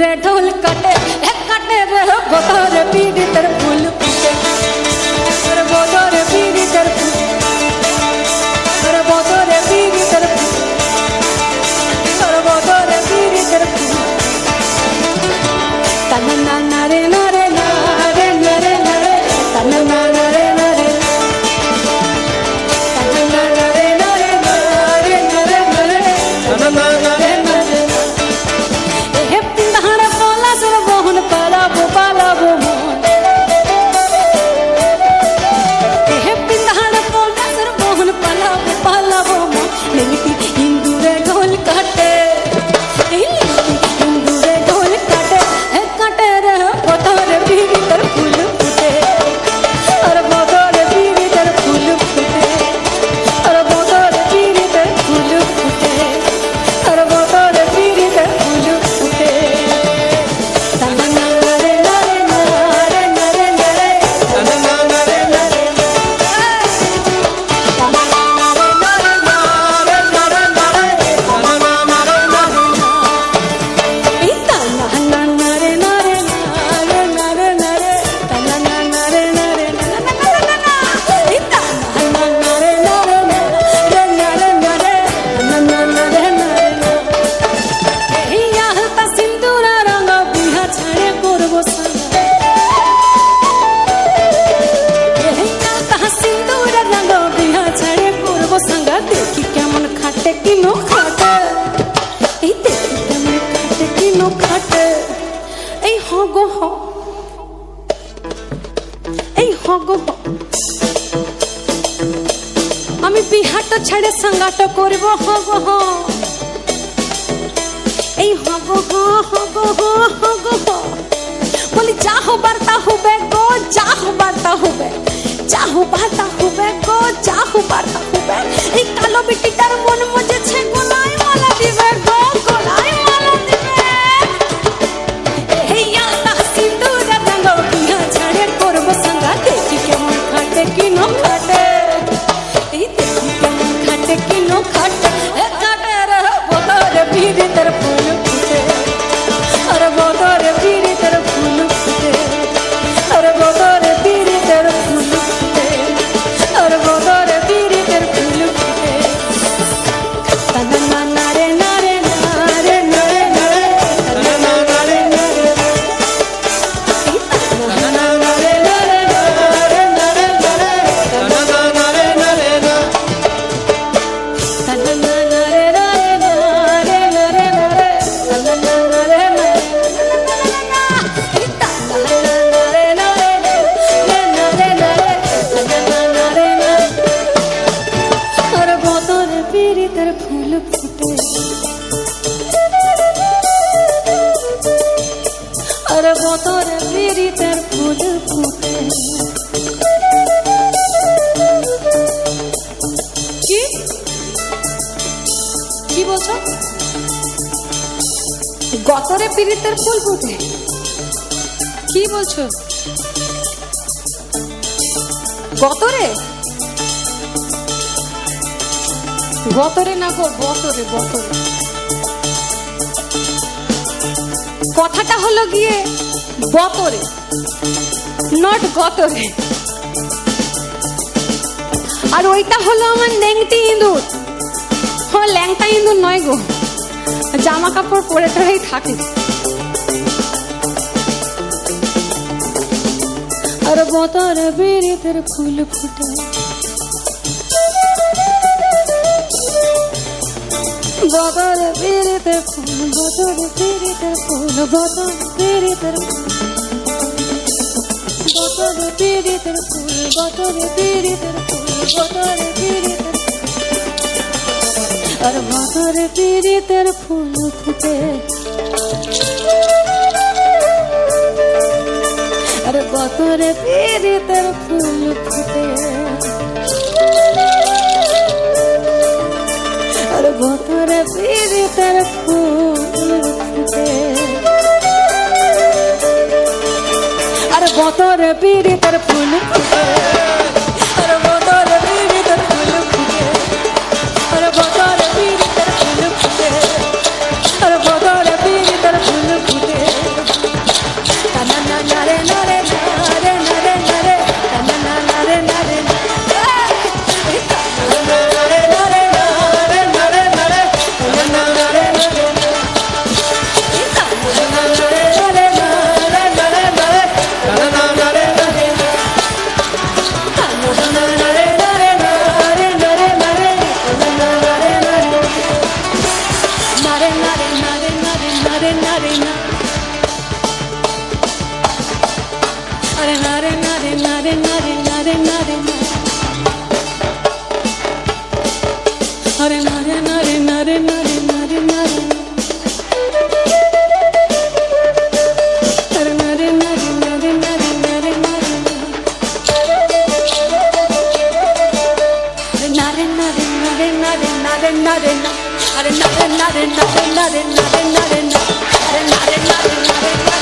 सिंदूरे ढोल काटे रे बोतोरे पीड़ी तर फूल फूटे अरे बोतोरे पीड़ी तर अरे बोतोरे पीड़ी तर अरे बोतोरे पीड़ी तर तना ना ना रे ना रे ना रे ना रे ना रे तना ना ना रे ना रे तना ना ना रे ना रे ना रे ना रे ना रे तना ना ना रे ना रे ए पिंधाड़ पोला सर मोहन पाला वो मोहन ए पिंधाड़ पोला सर मोहन पाला वो मोहन लेंगी इंदूरे ढोल काटे इंदूरे ढोल काटे रे बोतोरे पीड़ी तर फूल फूटे अरे बोतोरे पीड़ी तर फूल फूटे अरे बोतोरे पीड़ी तर फूल फूटे अरे बोतोरे पीड़ी तर फूल फूटे तना ना रे ना रे ना रे ना रे ना रे तना ना रे ना रे तना ना रे ना रे ना रे ना रे ना रे तना ना रे ना रे इता ना ना रे ना रे ना रे ना रे तना ना रे ना रे ना इता ना रे ना रे ना रे ना रे ना रे तना ना रे ना रे या हता सिंदूरा रंग बिहा छाड़े करबो संग या ता सिंदूरा रंग बिहा छाड़े करबो संग देखी केमन खाटे कि नो खाटे ए देखी केमन खाटे कि नो खाटे ए हो गो हो ए हो गो हो আমি বিহাটো ছাড়ে সঙ্গাট করব হগ হ এই হগ হ হগ হ হগ হ বলি যা হবার তা হবে গো যা হবার তা হবে যা হবার তা হবে গো যা হবার তা হবে এই কালো বিটিটার মন মজেছে গোলায় মালা দিবে গো গোলায় মালা দিবে এই আতা সিঁদুর রঙ বিহা ছাড়ে করব সঙ্গা দেখি কেমন খাটে কি ন খাটে खाटे कि नो खाटे काटे रे बोतोरे पीड़ी तर फूल फूटे अरे बोतोरे पीड़ी तर फूल फूटे अरे बोतोरे पीड़ी तर फूल फूटे अरे बोतोरे पीड़ी तर फूल फूटे तना ना ना रे ना रे ना रे ना रे ना रे तना ना ना रे ना रे तना ना ना रे ना रे ना रे ना रे ना रे तना ना ना रे ना रे ना तना ना ना रे ना रे ना रे ना रे तना ना ना रे ना इता ना ना रे ना रे ना रे ना रे तना ना ना रे ना अरे बोतोरे पीड़ी तर फूल फूटे अरे बोतोरे पीड़ी तर फूल फूटे কি বলছো গতরে পীড়িতের ফুল ফুটে কি বলছো গতরে গতরে না গো বতরে বতরে কথাটা হলো গিয়ে বতরে নট গতরে আর ওইটা হলো আমার ল্যাংটি ইঁদুর ল্যাংটা ইঁদুর নয় গো জামা কাপড় পরে টরেই থাকে আর बोतोरे पीड़ी तर फूल फूटे बोतोरे पीड़ी तर फूल बोतोरे पीड़ी तर फूल बोतोरे पीड़ी तर बोतोरे पीड़ी तर फूल बोतोरे पीड़ी तर फूल बोतोरे पीड़ी तर और बोतोरे पीड़ी तर फूल फूटे और बोतोरे पीड़ी तर फूल फूटे और बोतोरे पीड़ी तर फूल फूटे और बोतोरे पीड़ी तर फूल फूटे और बोतोरे पीड़ी तर फूल फूटे और बोतोरे पीड़ी तर फूल फूटे और बोतोरे पीड़ी तर फूल फूटे Hare nare nare nare nare nare nare na. Hare nare nare nare nare nare nare na. Hare nare nare nare nare nare nare na. Hare nare nare nare nare nare nare na. Hare nare nare nare nare nare nare na. Hare nare nare nare